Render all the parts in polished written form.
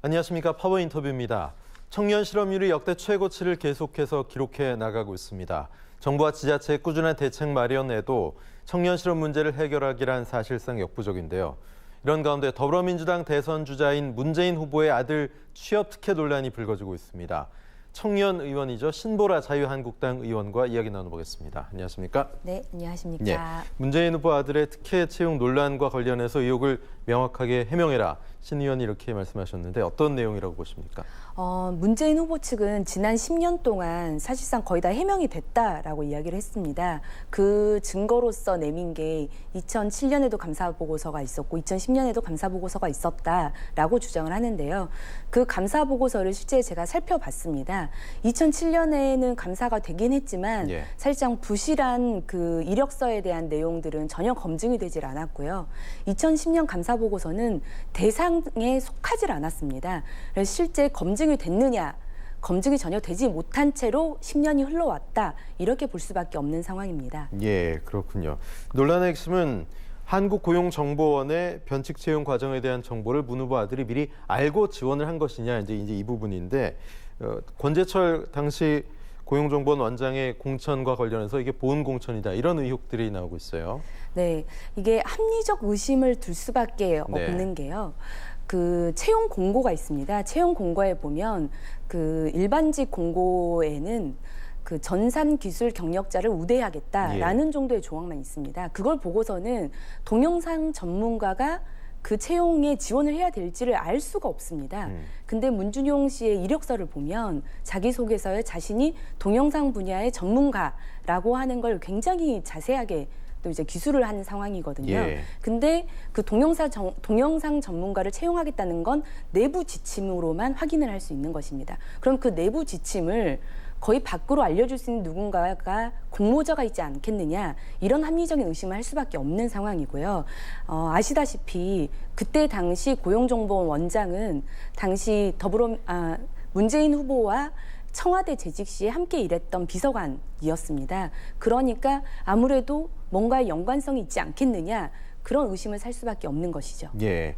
안녕하십니까. 파워 인터뷰입니다. 청년 실업률이 역대 최고치를 계속해서 기록해 나가고 있습니다. 정부와 지자체의 꾸준한 대책 마련에도 청년 실업 문제를 해결하기란 사실상 역부족인데요. 이런 가운데 더불어민주당 대선 주자인 문재인 후보의 아들 취업 특혜 논란이 불거지고 있습니다. 청년 의원이죠. 신보라 자유한국당 의원과 이야기 나눠보겠습니다. 안녕하십니까? 네, 안녕하십니까? 예, 문재인 후보 아들의 특혜 채용 논란과 관련해서 의혹을 명확하게 해명해라. 신 의원이 이렇게 말씀하셨는데 어떤 내용이라고 보십니까? 문재인 후보 측은 지난 10년 동안 사실상 거의 다 해명이 됐다라고 이야기를 했습니다. 그 증거로서 내민 게 2007년에도 감사보고서가 있었고 2010년에도 감사보고서가 있었다라고 주장을 하는데요. 그 감사보고서를 실제 제가 살펴봤습니다. 2007년에는 감사가 되긴 했지만 사실상 부실한 그 이력서에 대한 내용들은 전혀 검증이 되질 않았고요. 2010년 감사보고서는 대상에 속하질 않았습니다. 그래서 실제 검증이 됐느냐, 검증이 전혀 되지 못한 채로 10년이 흘러왔다, 이렇게 볼 수밖에 없는 상황입니다. 예, 그렇군요. 논란의 핵심은 한국고용정보원의 변칙 채용 과정에 대한 정보를 문 후보 아들이 미리 알고 지원을 한 것이냐, 이제 이 부분인데, 권재철 당시 고용정보원 원장의 공천과 관련해서 이게 보훈 공천이다, 이런 의혹들이 나오고 있어요. 네, 이게 합리적 의심을 둘 수밖에 없는 게요. 그 채용 공고가 있습니다. 채용 공고에 보면 그 일반직 공고에는 그 전산 기술 경력자를 우대하겠다라는 정도의 조항만 있습니다. 그걸 보고서는 동영상 전문가가 그 채용에 지원을 해야 될지를 알 수가 없습니다. 근데 문준용 씨의 이력서를 보면 자기소개서에 자신이 동영상 분야의 전문가라고 하는 걸 굉장히 자세하게 또 이제 기술을 하는 상황이거든요. 근데 그 동영상 전문가를 채용하겠다는 건 내부 지침으로만 확인을 할 수 있는 것입니다. 그럼 그 내부 지침을 거의 밖으로 알려줄 수 있는 누군가가 공모자가 있지 않겠느냐, 이런 합리적인 의심을 할 수밖에 없는 상황이고요. 아시다시피 그때 당시 고용정보원 원장은 당시 문재인 후보와 청와대 재직 시에 함께 일했던 비서관이었습니다. 그러니까 아무래도 뭔가의 연관성이 있지 않겠느냐, 그런 의심을 살 수밖에 없는 것이죠. 예.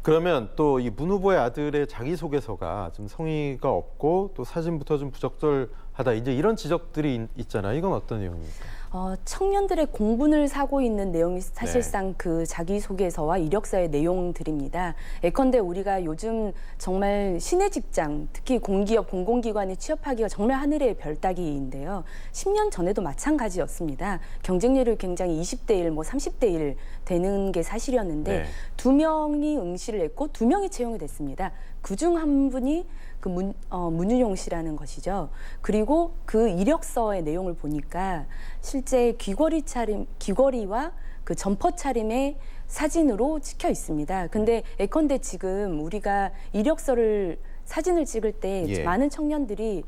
그러면 또 이 문 후보의 아들의 자기소개서가 좀 성의가 없고 또 사진부터 좀 부적절하다, 이제 이런 지적들이 있잖아요. 이건 어떤 내용입니까? 청년들의 공분을 사고 있는 내용이 사실상 그 자기소개서와 이력서의 내용들입니다. 예컨대 우리가 요즘 정말 신의 직장, 특히 공기업, 공공기관에 취업하기가 정말 하늘의 별 따기인데요. 10년 전에도 마찬가지였습니다. 경쟁률이 굉장히 20대 1, 30대 1 되는 게 사실이었는데 2명이 응시를 했고 2명이 채용이 됐습니다. 그중 한 분이 그 문윤용 씨라는 것이죠. 그리고 그 이력서의 내용을 보니까 실제 귀걸이와 그 점퍼 차림의 사진으로 찍혀 있습니다. 근데 예컨대 지금 우리가 사진을 찍을 때 많은 청년들이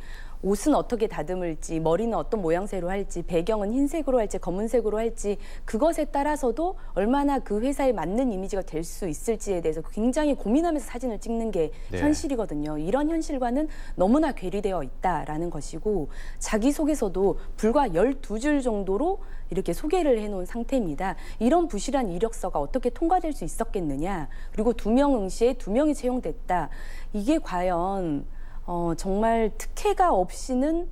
옷은 어떻게 다듬을지, 머리는 어떤 모양새로 할지, 배경은 흰색으로 할지, 검은색으로 할지, 그것에 따라서도 얼마나 그 회사에 맞는 이미지가 될 수 있을지에 대해서 굉장히 고민하면서 사진을 찍는 게 현실이거든요. 이런 현실과는 너무나 괴리되어 있다라는 것이고, 자기소개서도 불과 12줄 정도로 이렇게 소개를 해놓은 상태입니다. 이런 부실한 이력서가 어떻게 통과될 수 있었겠느냐. 그리고 2명 응시에 2명이 채용됐다. 이게 과연 정말 특혜가 없이는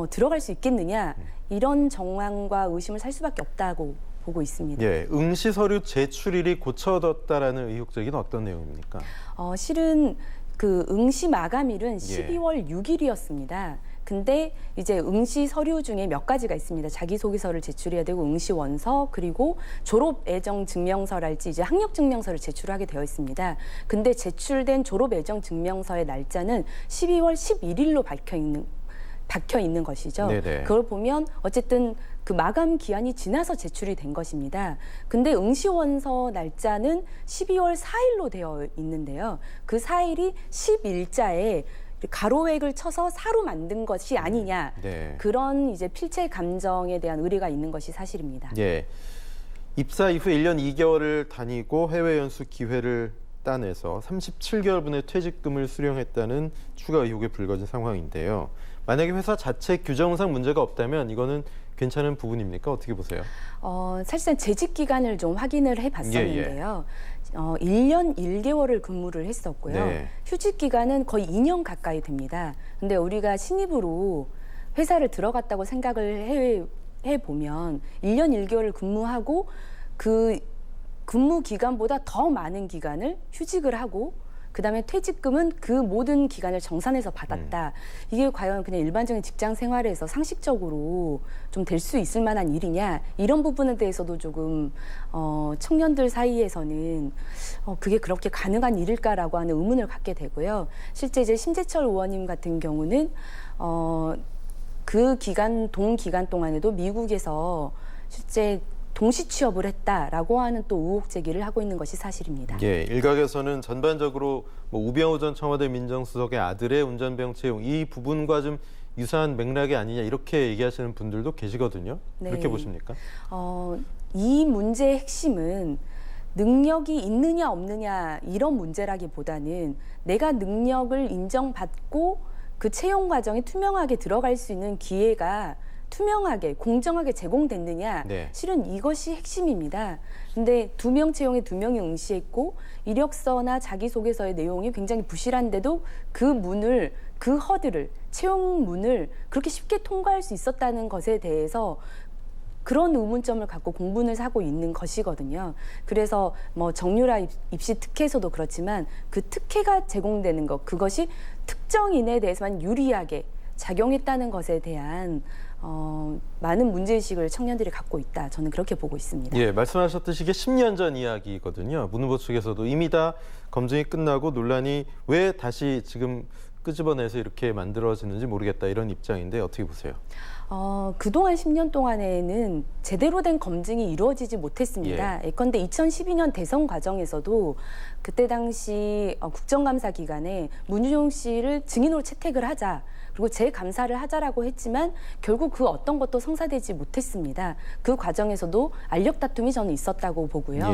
들어갈 수 있겠느냐, 이런 정황과 의심을 살 수밖에 없다고 보고 있습니다. 예, 응시 서류 제출일이 고쳐졌다라는 의혹 제기는 어떤 내용입니까? 실은 그 응시 마감일은 12월 6일이었습니다. 근데 이제 응시 서류 중에 몇 가지가 있습니다. 자기소개서를 제출해야 되고 응시 원서, 그리고 졸업 애정 증명서랄지 이제 학력 증명서를 제출하게 되어 있습니다. 근데 제출된 졸업 애정 증명서의 날짜는 12월 11일로 박혀 있는 것이죠. 그걸 보면 어쨌든 그 마감 기한이 지나서 제출이 된 것입니다. 근데 응시 원서 날짜는 12월 4일로 되어 있는데요. 그 4일이 10일자에 가로획을 쳐서 사로 만든 것이 아니냐, 그런 이제 필체 감정에 대한 의뢰가 있는 것이 사실입니다. 예, 입사 이후 1년 2개월을 다니고 해외 연수 기회를 따내서 37개월분의 퇴직금을 수령했다는 추가 의혹이 불거진 상황인데요. 만약에 회사 자체 규정상 문제가 없다면 이거는 괜찮은 부분입니까? 어떻게 보세요? 사실상 재직 기간을 좀 확인을 해봤었는데요. 1년 1개월을 근무를 했었고요. 네. 휴직 기간은 거의 2년 가까이 됩니다. 근데 우리가 신입으로 회사를 들어갔다고 생각을 해보면 1년 1개월을 근무하고 그 근무 기간보다 더 많은 기간을 휴직을 하고 그다음에 퇴직금은 그 모든 기간을 정산해서 받았다. 이게 과연 그냥 일반적인 직장 생활에서 상식적으로 좀 될 수 있을 만한 일이냐, 이런 부분에 대해서도 조금 청년들 사이에서는 그게 그렇게 가능한 일일까라고 하는 의문을 갖게 되고요. 실제 이제 심재철 의원님 같은 경우는 그 기간 동기간 동안에도 미국에서 실제 동시 취업을 했다라고 하는 또 의혹 제기를 하고 있는 것이 사실입니다. 예, 일각에서는 전반적으로 뭐 우병우 전 청와대 민정수석의 아들의 운전병 채용 이 부분과 좀 유사한 맥락이 아니냐 이렇게 얘기하시는 분들도 계시거든요. 네. 그렇게 보십니까? 이 문제의 핵심은 능력이 있느냐 없느냐 이런 문제라기보다는 내가 능력을 인정받고 그 채용 과정에 투명하게 들어갈 수 있는 기회가 투명하게 공정하게 제공됐느냐, 네. 실은 이것이 핵심입니다. 근데 2명 채용에 2명이 응시했고 이력서나 자기소개서의 내용이 굉장히 부실한데도 그 허들을 채용 문을 그렇게 쉽게 통과할 수 있었다는 것에 대해서 그런 의문점을 갖고 공분을 사고 있는 것이거든요. 그래서 뭐 정유라 입시 특혜에서도 그렇지만 그 특혜가 제공되는 것, 그것이 특정인에 대해서만 유리하게 작용했다는 것에 대한 많은 문제의식을 청년들이 갖고 있다. 저는 그렇게 보고 있습니다. 예, 말씀하셨듯이 이게 10년 전 이야기거든요. 문 후보 측에서도 이미 다 검증이 끝나고 논란이 왜 다시 지금 끄집어내서 이렇게 만들어지는지 모르겠다 이런 입장인데 어떻게 보세요? 그동안 10년 동안에는 제대로 된 검증이 이루어지지 못했습니다. 예컨대 2012년 대선 과정에서도 그때 당시 국정감사 기간에 문유용 씨를 증인으로 채택을 하자, 그리고 재감사를 하자라고 했지만 결국 그 어떤 것도 성사되지 못했습니다. 그 과정에서도 알력 다툼이 저는 있었다고 보고요.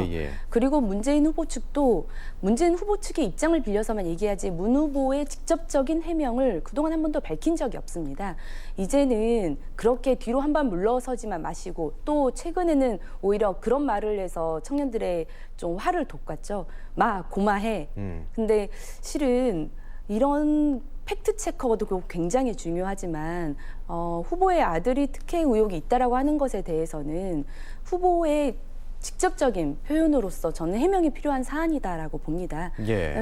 그리고 문재인 후보 측도 문재인 후보 측의 입장을 빌려서만 얘기하지 문 후보의 직접적인 해명을 그동안 한 번도 밝힌 적이 없습니다. 이제는 그렇게 뒤로 한 번 물러서지만 마시고, 또 최근에는 오히려 그런 말을 해서 청년들의 좀 화를 돋갔죠. 고마해. 근데 실은 이런 팩트 체커도 굉장히 중요하지만 후보의 아들이 특혜 의혹이 있다라고 하는 것에 대해서는 후보의 직접적인 표현으로서 저는 해명이 필요한 사안이다라고 봅니다.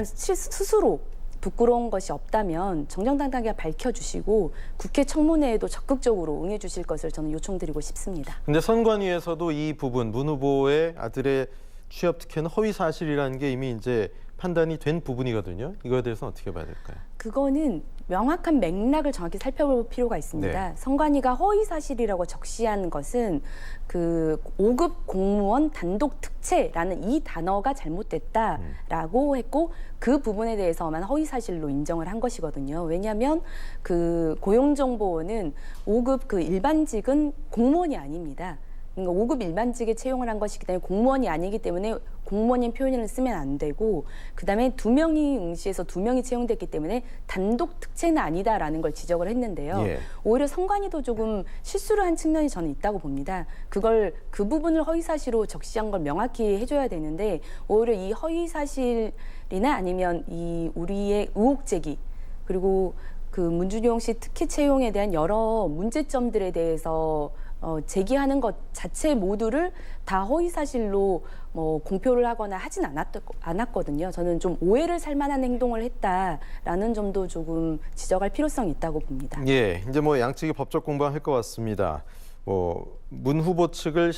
스스로 부끄러운 것이 없다면 정정당당하게 밝혀주시고 국회 청문회에도 적극적으로 응해주실 것을 저는 요청드리고 싶습니다. 근데 선관위에서도 이 부분 문 후보의 아들의 취업 특혜는 허위 사실이라는 게 이미 이제 판단이 된 부분이거든요. 이거에 대해서는 어떻게 봐야 될까요? 그거는 명확한 맥락을 정확히 살펴볼 필요가 있습니다. 네. 선관위가 허위 사실이라고 적시한 것은 그 5급 공무원 단독 특채라는 이 단어가 잘못됐다라고 했고, 그 부분에 대해서만 허위 사실로 인정을 한 것이거든요. 왜냐하면 그 고용정보원은 5급 그 일반직은 공무원이 아닙니다. 그러니까 5급 일반직에 채용을 한 것이기 때문에 공무원이 아니기 때문에 공무원인 표현을 쓰면 안 되고, 그다음에 2명이 응시해서 2명이 채용됐기 때문에 단독 특채는 아니다라는 걸 지적을 했는데요. 오히려 선관위도 조금 실수를 한 측면이 저는 있다고 봅니다. 그 부분을 허위 사실로 적시한 걸 명확히 해줘야 되는데, 오히려 이 허위 사실이나 아니면 이 우리의 의혹 제기, 그리고 그 문준용 씨 특혜 채용에 대한 여러 문제점들에 대해서 제기하는 것 자체 모두를 다 허위 사실로 공표를 하거나 하진 않았거든요. 저는 좀 오해를 살 만한 행동을 했다라는 점도 조금 지적할 필요성이 있다고 봅니다. 예, 이제 뭐 양측이 법적 공방할 것 같습니다. 문 후보 측에서는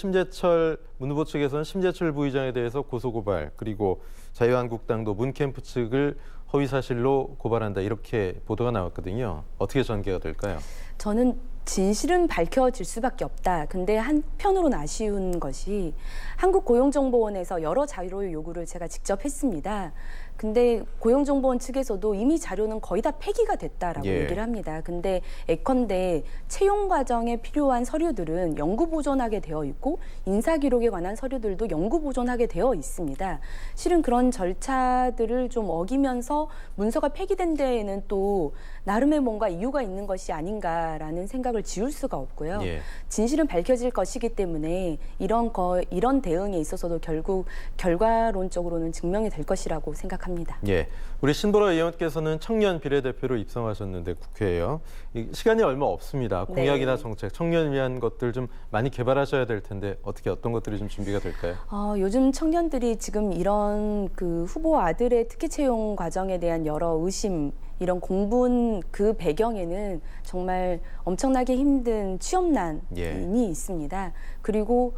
심재철 부의장에 대해서 고소고발, 그리고 자유한국당도 문 캠프 측을 허위 사실로 고발한다, 이렇게 보도가 나왔거든요. 어떻게 전개가 될까요? 저는 진실은 밝혀질 수밖에 없다. 근데 한편으로는 아쉬운 것이 한국고용정보원에서 여러 자료 요구를 제가 직접 했습니다. 근데 고용정보원 측에서도 이미 자료는 거의 다 폐기가 됐다라고 얘기를 합니다. 근데 예컨대 채용 과정에 필요한 서류들은 영구 보존하게 되어 있고 인사기록에 관한 서류들도 영구 보존하게 되어 있습니다. 실은 그런 절차들을 좀 어기면서 문서가 폐기된 데에는 또 나름의 뭔가 이유가 있는 것이 아닌가라는 생각을 성적을 지울 수가 없고요. 예. 진실은 밝혀질 것이기 때문에 이런 대응에 있어서도 결국 결과론적으로는 증명이 될 것이라고 생각합니다. 예, 우리 신보라 의원께서는 청년 비례대표로 입성하셨는데 국회에요. 시간이 얼마 없습니다. 공약이나 네. 정책, 청년 위한 것들 좀 많이 개발하셔야 될 텐데 어떤 것들이 좀 준비가 될까요? 요즘 청년들이 지금 이런 그 후보 아들의 특기 채용 과정에 대한 여러 의심, 이런 공분 그 배경에는 정말 엄청나게 힘든 취업난이 있습니다. 그리고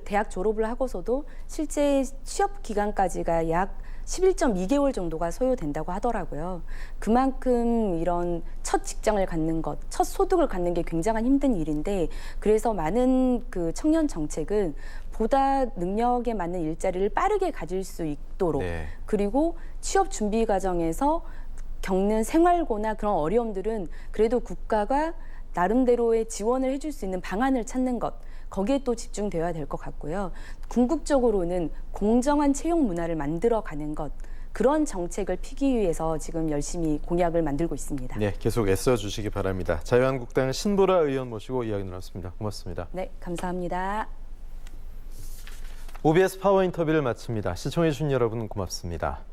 대학 졸업을 하고서도 실제 취업 기간까지가 약 11.2개월 정도가 소요된다고 하더라고요. 그만큼 이런 첫 직장을 갖는 것, 첫 소득을 갖는 게 굉장한 힘든 일인데, 그래서 많은 그 청년 정책은 보다 능력에 맞는 일자리를 빠르게 가질 수 있도록, 그리고 취업 준비 과정에서 겪는 생활고나 그런 어려움들은 그래도 국가가 나름대로의 지원을 해줄 수 있는 방안을 찾는 것, 거기에 또 집중되어야 될 것 같고요. 궁극적으로는 공정한 채용 문화를 만들어가는 것, 그런 정책을 피기 위해서 지금 열심히 공약을 만들고 있습니다. 네, 계속 애써주시기 바랍니다. 자유한국당 신보라 의원 모시고 이야기 나눴습니다. 고맙습니다. 네, 감사합니다. OBS 파워 인터뷰를 마칩니다. 시청해주신 여러분 고맙습니다.